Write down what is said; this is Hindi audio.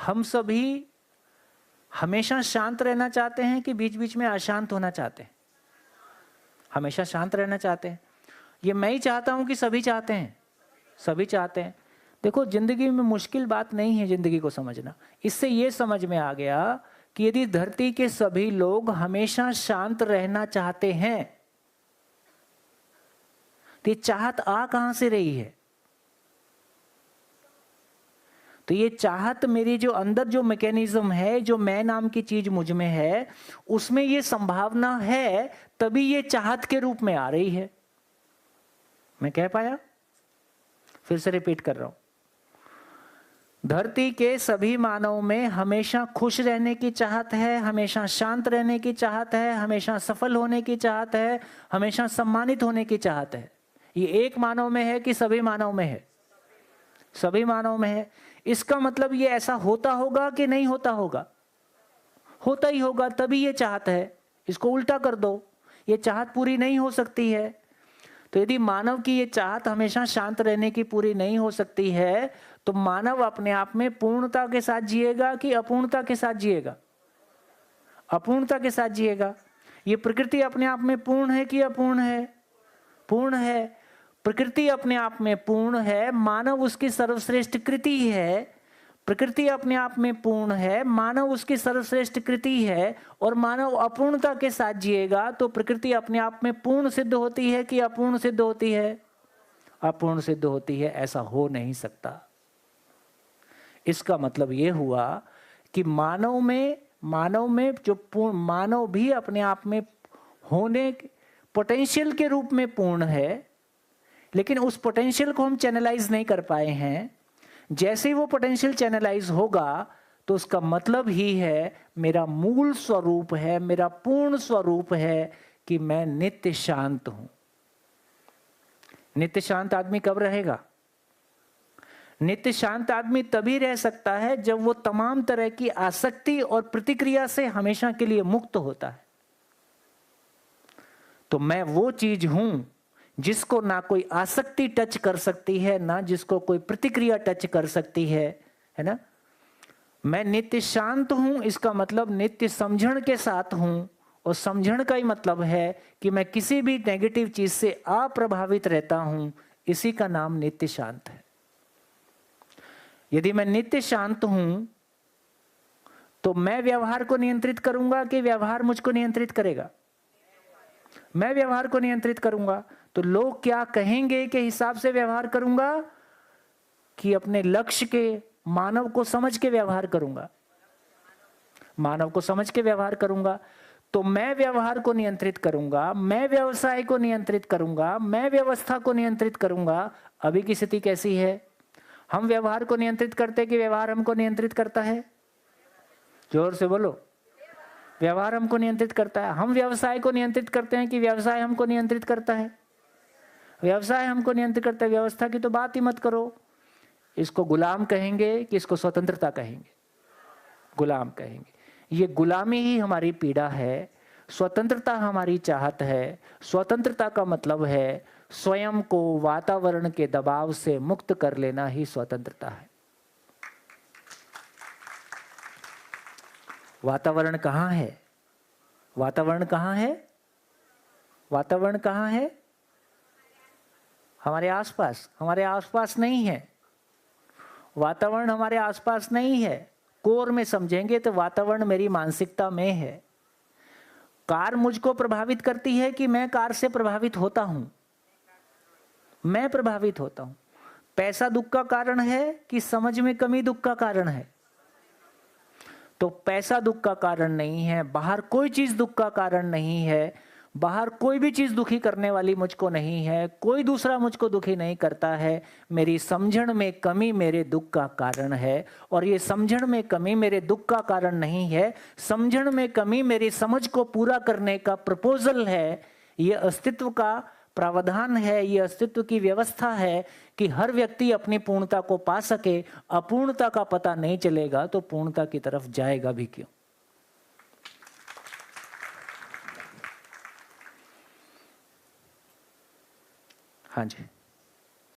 हम सभी हमेशा शांत रहना चाहते हैं कि बीच बीच में अशांत होना चाहते हैं? हमेशा शांत रहना चाहते हैं। ये मैं ही चाहता हूं कि सभी चाहते हैं? सभी चाहते हैं। देखो, जिंदगी में मुश्किल बात नहीं है जिंदगी को समझना। इससे ये समझ में आ गया कि यदि धरती के सभी लोग हमेशा शांत रहना चाहते हैं तो ये चाहत आ कहां से रही है? तो ये चाहत मेरी जो अंदर जो मैकेनिज्म है, जो मैं नाम की चीज मुझ में है, उसमें ये संभावना है, तभी ये चाहत के रूप में आ रही है। मैं कह पाया? फिर से रिपीट कर रहा हूं। धरती के सभी मानव में हमेशा खुश रहने की चाहत है, हमेशा शांत रहने की चाहत है, हमेशा सफल होने की चाहत है, हमेशा सम्मानित होने की चाहत है। ये एक मानव में है कि सभी मानव में है? सभी मानव में है। इसका मतलब ये ऐसा होता होगा कि नहीं होता होगा? होता ही होगा, तभी ये चाहत है। इसको उल्टा कर दो, ये चाहत पूरी नहीं हो सकती है। तो यदि मानव की ये चाहत हमेशा शांत रहने की पूरी नहीं हो सकती है, तो मानव अपने आप में पूर्णता के साथ जिएगा कि अपूर्णता के साथ जिएगा? अपूर्णता के साथ जिएगा। ये प्रकृति अपने आप में पूर्ण है कि अपूर्ण है? पूर्ण है। प्रकृति अपने आप में पूर्ण है, मानव उसकी सर्वश्रेष्ठ कृति है। प्रकृति अपने आप में पूर्ण है, मानव उसकी सर्वश्रेष्ठ कृति है, और मानव अपूर्णता के साथ जिएगा तो प्रकृति अपने आप में पूर्ण सिद्ध होती है कि अपूर्ण सिद्ध होती है? अपूर्ण सिद्ध होती है। ऐसा हो नहीं सकता। इसका मतलब यह हुआ कि मानव में जो पूर्ण, मानव भी अपने आप में होने पोटेंशियल के रूप में पूर्ण है, लेकिन उस पोटेंशियल को हम चैनलाइज नहीं कर पाए हैं। जैसे ही वो पोटेंशियल चैनलाइज होगा तो उसका मतलब ही है, मेरा मूल स्वरूप है, मेरा पूर्ण स्वरूप है कि मैं नित्य शांत हूं। नित्य शांत आदमी कब रहेगा? नित्य शांत आदमी तभी रह सकता है जब वो तमाम तरह की आसक्ति और प्रतिक्रिया से हमेशा के लिए मुक्त होता है। तो मैं वो चीज हूं जिसको ना कोई आसक्ति टच कर सकती है, ना जिसको कोई प्रतिक्रिया टच कर सकती है ना? मैं नित्य शांत हूं, इसका मतलब नित्य समझण के साथ हूं, और समझण का ही मतलब है कि मैं किसी भी नेगेटिव चीज से अप्रभावित रहता हूं। इसी का नाम नित्य शांत है। यदि मैं नित्य शांत हूं तो मैं व्यवहार को नियंत्रित करूंगा कि व्यवहार मुझको नियंत्रित करेगा? मैं व्यवहार को नियंत्रित करूंगा। तो लोग क्या कहेंगे के हिसाब से व्यवहार करूंगा कि अपने लक्ष्य के, मानव को समझ के व्यवहार करूंगा? मानव को समझ के व्यवहार करूंगा। तो मैं व्यवहार को नियंत्रित करूंगा, मैं व्यवसाय को नियंत्रित करूंगा, मैं व्यवस्था को नियंत्रित करूंगा। अभी की स्थिति कैसी है? हम व्यवहार को नियंत्रित करते कि व्यवहार हमको नियंत्रित करता है? जोर से बोलो। व्यवहार हमको नियंत्रित करता है। हम व्यवसाय को नियंत्रित करते हैं कि व्यवसाय हमको नियंत्रित करता है? व्यवसाय हमको नियंत्रित करता है। व्यवस्था की तो बात ही मत करो। इसको गुलाम कहेंगे कि इसको स्वतंत्रता कहेंगे? गुलाम कहेंगे। ये गुलामी ही हमारी पीड़ा है, स्वतंत्रता हमारी चाहत है। स्वतंत्रता का मतलब है स्वयं को वातावरण के दबाव से मुक्त कर लेना ही स्वतंत्रता है। वातावरण कहाँ है? वातावरण कहाँ है? वातावरण कहाँ है? हमारे आसपास। हमारे आसपास नहीं है। वातावरण हमारे आसपास नहीं है। कोर में समझेंगे तो वातावरण मेरी मानसिकता में है। कार मुझको प्रभावित करती है कि मैं कार से प्रभावित होता हूं? मैं प्रभावित होता हूं। पैसा दुख का कारण है कि समझ में कमी दुख का कारण है? तो पैसा दुख का कारण नहीं है, बाहर कोई चीज दुख का कारण नहीं है, बाहर कोई भी चीज दुखी करने वाली मुझको नहीं है, कोई दूसरा मुझको दुखी नहीं करता है। मेरी समझण में कमी मेरे दुख का कारण है, और ये समझण में कमी मेरे दुख का कारण नहीं है। समझण में कमी मेरी समझ को पूरा करने का प्रपोजल है। ये अस्तित्व का प्रावधान है, ये अस्तित्व की व्यवस्था है कि हर व्यक्ति अपनी पूर्णता को पा सके। अपूर्णता का पता नहीं चलेगा तो पूर्णता की तरफ जाएगा भी क्यों? हाँ जी।